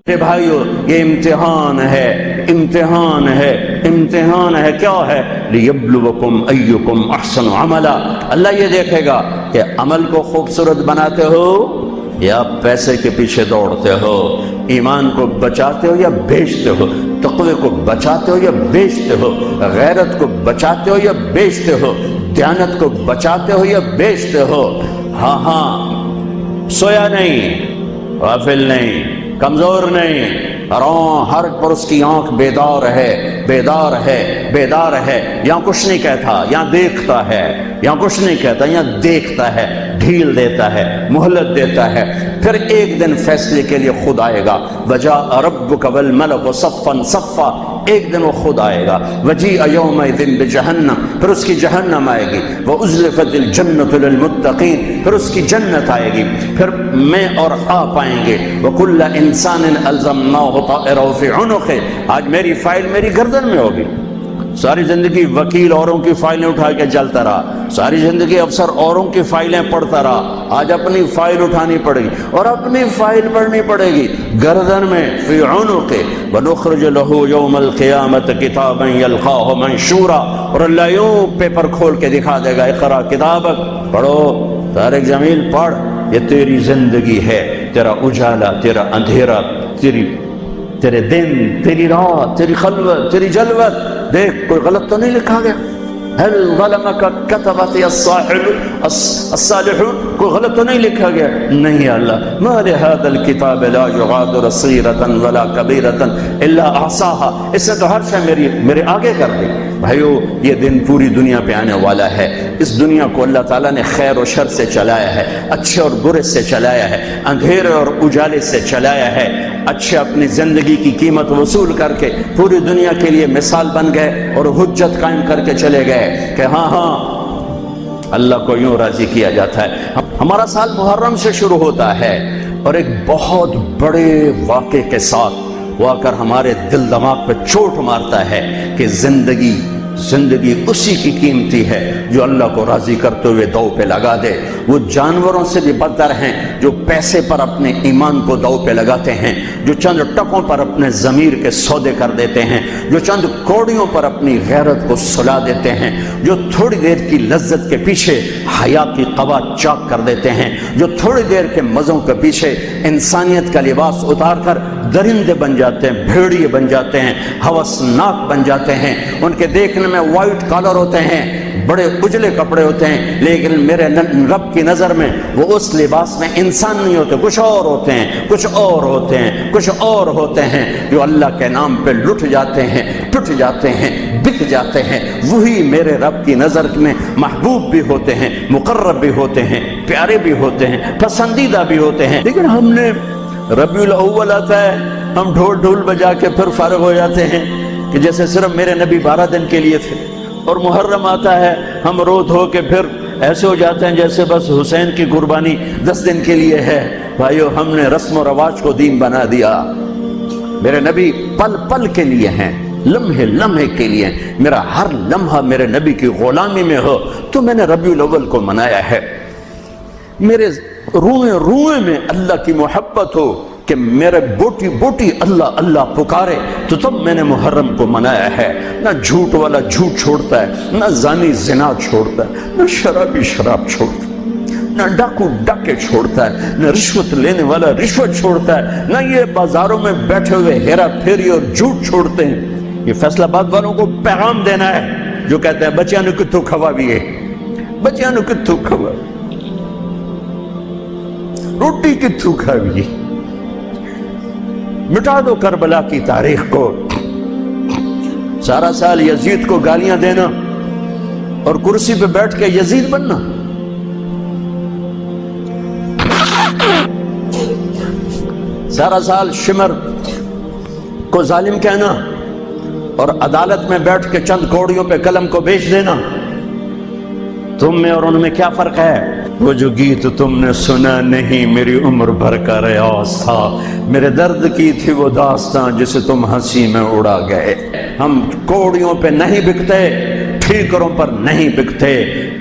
میرے بھائیو یہ امتحان ہے، امتحان ہے، امتحان ہے۔ کیا ہے؟ لیبلوکم ایکم احسن عملا۔ اللہ یہ دیکھے گا کہ عمل کو خوبصورت بناتے ہو یا پیسے کے پیچھے دوڑتے ہو، ایمان کو بچاتے ہو یا بیچتے ہو، تقوی کو بچاتے ہو یا بیچتے ہو، غیرت کو بچاتے ہو یا بیچتے ہو، دیانت کو بچاتے ہو یا بیچتے ہو۔ ہاں ہاں، سویا نہیں، غافل نہیں، کمزور نہیں، ہر پر اس کی آنکھ بیدار ہے، بیدار ہے، بیدار ہے۔ یہاں کچھ نہیں کہتا، یہاں دیکھتا ہے، یہاں کچھ نہیں کہتا، یہاں دیکھتا ہے، ڈھیل دیتا ہے، مہلت دیتا ہے۔ پھر ایک دن فیصلے کے لیے خود آئے گا۔ وجاء ربک والملک صفا صفا، ایک دن وہ خود آئے گا۔ وجیء یومئذ بجہنم، پھر اس کی جہنم آئے گی۔ وازلفت الجنۃ للمتقین، پھر اس کی جنت آئے گی۔ پھر میں اور آپ آئیں گے۔ وکل انسان الزمناہ طائرہ فی عنقہ، آج میری فائل میری گردن میں ہوگی۔ ساری زندگی وکیل اوروں کی فائلیں اٹھا کے چلتا رہا، ساری زندگی افسر اوروں کی فائلیں پڑھتا رہا، آج اپنی فائل اٹھانی پڑے گی اور اپنی فائل پڑھنی پڑے گی گردن میں، فی عنق۔ ونخرج له یوم القیامت کتابا یلقاہ منشورا، اور اللہ یوں پیپر کھول کے دکھا دے گا، اقرا کتابک، پڑھو طارق جمیل پڑھ، یہ تیری زندگی ہے، تیرا اجالا، تیرا اندھیرا، تیرے دن، تیری رات، تیری خلوت، تیری جلوت۔ دیکھ کوئی غلط تو نہیں لکھا گیا؟ هل ظلمك كتبت الصالحون، کوئی غلط تو نہیں لکھا گیا؟ نہیں اللہ، ما لهذا الكتاب لا يغادر صغيرة ولا كبيرة الا احصاها، اس نے تو ہر شے میرے آگے کر دی۔ بھائیو یہ دن پوری دنیا پہ آنے والا ہے۔ اس دنیا کو اللہ تعالیٰ نے خیر و شر سے چلایا ہے، اچھے اور برے سے چلایا ہے، اندھیرے اور اجالے سے چلایا ہے۔ اچھے اپنی زندگی کی قیمت وصول کر کے پوری دنیا کے لیے مثال بن گئے اور حجت قائم کر کے چلے گئے کہ ہاں ہاں اللہ کو یوں راضی کیا جاتا ہے۔ ہمارا سال محرم سے شروع ہوتا ہے اور ایک بہت بڑے واقعے کے ساتھ وہ آ کر ہمارے دل دماغ پہ چوٹ مارتا ہے کہ زندگی اسی کی قیمتی ہے جو اللہ کو راضی کرتے ہوئے دو پہ لگا دے۔ وہ جانوروں سے بھی بدتر ہیں جو پیسے پر اپنے ایمان کو دو پہ لگاتے ہیں، جو چند ٹکوں پر اپنے ضمیر کے سودے کر دیتے ہیں، جو چند کوڑیوں پر اپنی غیرت کو سلا دیتے ہیں، جو تھوڑی دیر کی لذت کے پیچھے حیا کی قبا چاک کر دیتے ہیں، جو تھوڑی دیر کے مزوں کے پیچھے انسانیت کا لباس اتار کر درندے بن جاتے ہیں، بھیڑیے بن جاتے ہیں، ہوسناک بن جاتے ہیں۔ ان کے دیکھنے میں وائٹ کالر ہوتے ہیں، بڑے اجلے کپڑے ہوتے ہیں، لیکن میرے رب کی نظر میں وہ اس لباس میں انسان نہیں ہوتے، کچھ اور ہوتے ہیں، کچھ اور ہوتے ہیں، کچھ اور ہوتے ہیں، جو اللہ کے نام پہ لٹ جاتے ہیں، ٹوٹ جاتے ہیں، بک جاتے ہیں۔ وہی میرے رب کی نظر میں محبوب بھی ہوتے ہیں، مقرب بھی ہوتے ہیں، پیارے بھی ہوتے ہیں، پسندیدہ بھی ہوتے ہیں۔ لیکن ہم نے ربیع الاول آتا ہے، ہم ڈھول بجا کے پھر فارغ ہو جاتے ہیں کہ جیسے صرف میرے نبی 12 دن کے لیے تھے، اور محرم آتا ہے ہم رو دھو کے پھر ایسے ہو جاتے ہیں جیسے بس حسین کی قربانی 10 دن کے لیے ہے۔ بھائیو ہم نے رسم و رواج کو دین بنا دیا۔ میرے نبی پل پل کے لیے ہیں، لمحے لمحے کے لیے، میرا ہر لمحہ میرے نبی کی غلامی میں ہو تو میں نے ربیع الاول کو منایا ہے۔ میرے روئے روئے میں اللہ کی محبت ہو کہ میرے بوٹی بوٹی اللہ اللہ پکارے تو تب میں نے محرم کو منایا ہے۔ نہ جھوٹ والا جھوٹ چھوڑتا ہے، نہ زانی زنا چھوڑتا ہے، نہ شرابی شراب چھوڑتا ہے، نہ ڈاکو ڈاکے چھوڑتا ہے، نہ رشوت لینے والا رشوت چھوڑتا ہے، نہ یہ بازاروں میں بیٹھے ہوئے ہیرا پھیری اور جھوٹ چھوڑتے ہیں۔ یہ فیصلہ آباد والوں کو پیغام دینا ہے جو کہتے ہیں بچیاں نو کتھوں کھوا بھی ہے، بچیاں نو کتھوں کھوا، روٹی کتھوں کھا بھی ہے۔ مٹا دو کربلا کی تاریخ کو۔ سارا سال یزید کو گالیاں دینا اور کرسی پہ بیٹھ کے یزید بننا، سارا سال شمر کو ظالم کہنا اور عدالت میں بیٹھ کے چند کوڑیوں پہ قلم کو بیچ دینا۔ تم میں اور ان میں کیا فرق ہے؟ وہ جو گیت تم نے سنا نہیں میری عمر بھر کا ریاض تھا، میرے درد کی تھی وہ داستان جسے تم ہنسی میں اڑا گئے۔ ہم کوڑیوں پہ نہیں بکتے، ٹھیکروں پر نہیں بکتے۔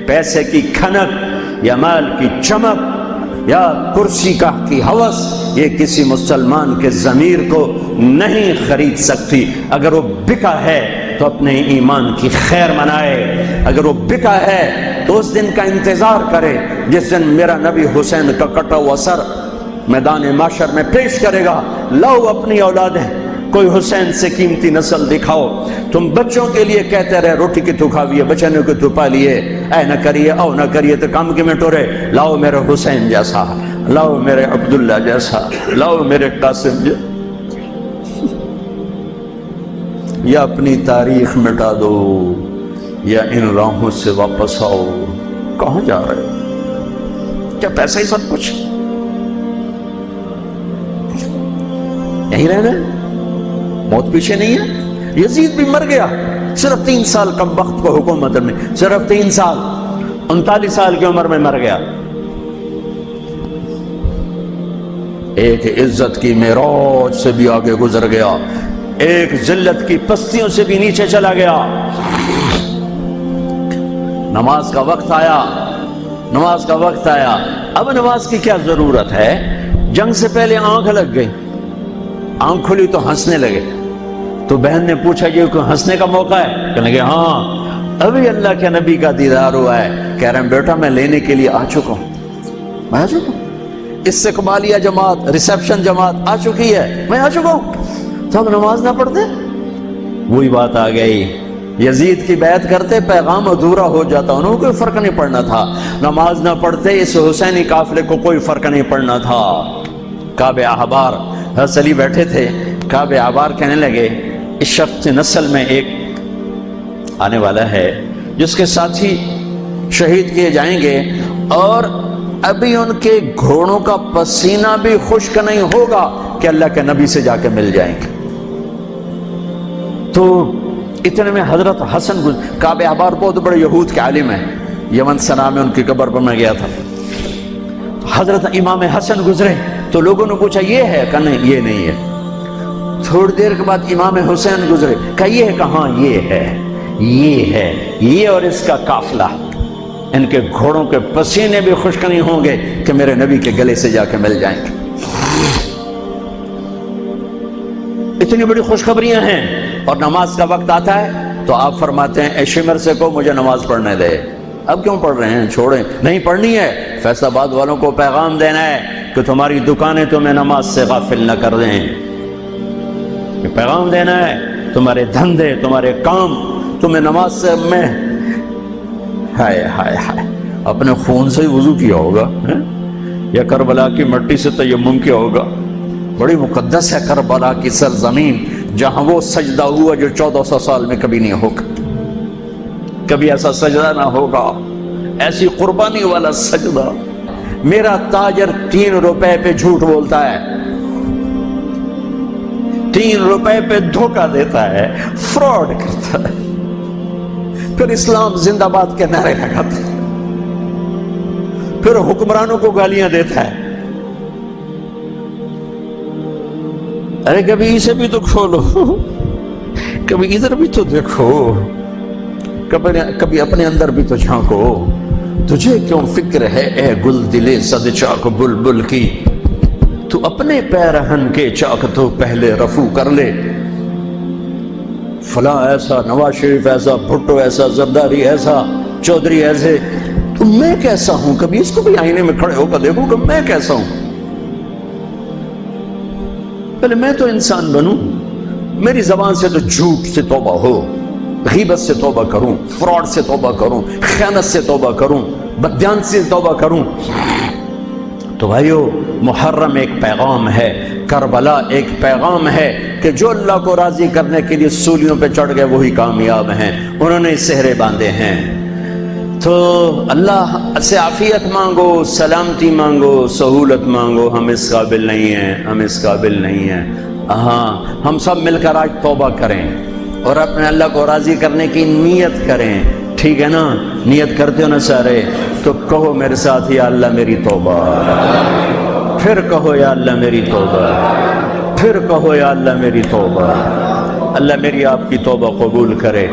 پیسے کی کھنک یا مال کی چمک یا کرسی کا کی ہوس یہ کسی مسلمان کے ضمیر کو نہیں خرید سکتی۔ اگر وہ بکا ہے تو اپنے ایمان کی خیر منائے، اگر وہ بکا ہے تو اس دن کا انتظار کرے جس دن میرا نبی حسین کا کٹا ہوا سر میدان محشر میں پیش کرے گا۔ لاؤ اپنی اولادیں، کوئی حسین سے قیمتی نسل دکھاؤ۔ تم بچوں کے لیے کہتے رہے روٹی کی تو کھاویے، بچنے کو تو پالیے، اے نہ کریے او نہ کریے تو کام کے میں ٹورے۔ لاؤ میرے حسین جیسا، لاؤ میرے عبداللہ جیسا، لاؤ میرے قاسم جیسا، یا اپنی تاریخ مٹا دو یا ان راہوں سے واپس آؤ۔ کہاں جا رہے ہو؟ کیا پیسہ ہی سب کچھ؟ یہیں رہنا ہے؟ موت پیچھے نہیں ہے؟ یزید بھی مر گیا، صرف 3 سال کم وقت کو حکومت میں، صرف 3 سال، 39 سال کی عمر میں مر گیا۔ ایک عزت کی معراج سے بھی آگے گزر گیا، ایک ذلت کی پستیوں سے بھی نیچے چلا گیا۔ نماز کا وقت آیا، نماز کا وقت آیا۔ اب نماز کی کیا ضرورت ہے؟ جنگ سے پہلے آنکھ لگ گئی، آنکھ کھلی تو ہنسنے لگے۔ تو بہن نے پوچھا یہ کوئی ہنسنے کا موقع ہے؟ کہنے لگے ہاں، ابھی اللہ کے نبی کا دیدار ہوا ہے۔ کہہ رہے ہیں بیٹا میں لینے کے لیے آ چکا ہوں، میں آ چکا ہوں، استقبالیہ جماعت، ریسیپشن جماعت آ چکی ہے، میں آ چکا ہوں۔ تو ہم نماز نہ پڑھتے؟ وہی بات آ گئی، یزید کی بیعت کرتے پیغام ادھورا ہو جاتا، انہوں کو کوئی فرق نہیں پڑنا تھا۔ نماز نہ پڑھتے اس حسینی قافلے کو کوئی فرق نہیں پڑنا تھا۔ کعب احبار حضرت علی بیٹھے تھے، کعب احبار کہنے لگے اس شخص نسل میں ایک آنے والا ہے جس کے ساتھی شہید کیے جائیں گے اور ابھی ان کے گھوڑوں کا پسینہ بھی خشک نہیں ہوگا کہ اللہ کے نبی سے جا کے مل جائیں گے۔ تو اتنے میں حضرت حسن کعب احبار بہت بڑے یہود کے عالم ہیں، یمن سنا میں ان کی قبر پر میں گیا تھا۔ حضرت امام حسن گزرے تو لوگوں نے پوچھا یہ ہے؟ کہ نہیں یہ نہیں ہے۔ تھوڑی دیر کے بعد امام حسین گزرے، کہ یہ ہے؟ کہاں یہ ہے، یہ ہے، یہ اور اس کا قافلہ، ان کے گھوڑوں کے پسینے بھی خشک نہیں ہوں گے کہ میرے نبی کے گلے سے جا کے مل جائیں گے۔ اتنی بڑی خوشخبریاں ہیں، اور نماز کا وقت آتا ہے تو آپ فرماتے ہیں اے شمر سے کو مجھے نماز پڑھنے دے۔ اب کیوں پڑھ رہے ہیں؟ چھوڑیں، نہیں پڑھنی ہے۔ فیصل آباد والوں کو پیغام دینا ہے کہ تمہاری دکانیں تمہیں نماز سے غافل نہ کر دیں، یہ پیغام دینا ہے۔ تمہارے دھندے، تمہارے کام تمہیں نماز سے میں ہائے ہائے ہائے اپنے خون سے ہی وضو کیا ہوگا یا کربلا کی مٹی سے تیمم کیا ہوگا۔ بڑی مقدس ہے کربلا کی سرزمین، جہاں وہ سجدہ ہوا جو 1400 سال میں کبھی نہیں ہوگا، کبھی ایسا سجدہ نہ ہوگا، ایسی قربانی والا سجدہ۔ میرا تاجر 3 روپے پہ جھوٹ بولتا ہے، 3 روپے پہ دھوکہ دیتا ہے، فراڈ کرتا ہے، پھر اسلام زندہ باد کے نعرے لگاتا ہے، پھر حکمرانوں کو گالیاں دیتا ہے۔ ارے کبھی اسے بھی تو کھولو، کبھی ادھر بھی تو دیکھو، کبھی اپنے اندر بھی تو جھانکو۔ تجھے کیوں فکر ہے اے گل دلے صد چاک بلبل کی، تو اپنے پیرہن کے چاک تو پہلے رفو کر لے۔ فلاں ایسا، نواز شریف ایسا، بھٹو ایسا، زرداری ایسا، چودھری ایسے، تو میں کیسا ہوں؟ کبھی اس کو بھی آئینے میں کھڑے ہو کر دیکھو کہ میں کیسا ہوں۔ پہلے میں تو انسان بنوں، میری زبان سے تو جھوٹ سے توبہ ہو، غیبت سے توبہ کروں، فراڈ سے توبہ کروں، خیانت سے توبہ کروں، بددیانتی سے توبہ کروں۔ تو بھائیو، محرم ایک پیغام ہے، کربلا ایک پیغام ہے کہ جو اللہ کو راضی کرنے کے لیے سولیوں پہ چڑھ گئے وہی کامیاب ہیں، انہوں نے سہرے باندھے ہیں۔ تو اللہ سے عافیت مانگو، سلامتی مانگو، سہولت مانگو۔ ہم اس قابل نہیں ہیں، ہم اس قابل نہیں ہیں۔ ہاں، ہم سب مل کر آج توبہ کریں اور اپنے اللہ کو راضی کرنے کی نیت کریں، ٹھیک ہے نا؟ نیت کرتے ہو نا سارے؟ تو کہو میرے ساتھ یا اللہ میری توبہ، پھر کہو یا اللہ میری توبہ، پھر کہو یا اللہ میری توبہ۔ اللہ میری آپ کی توبہ قبول کرے۔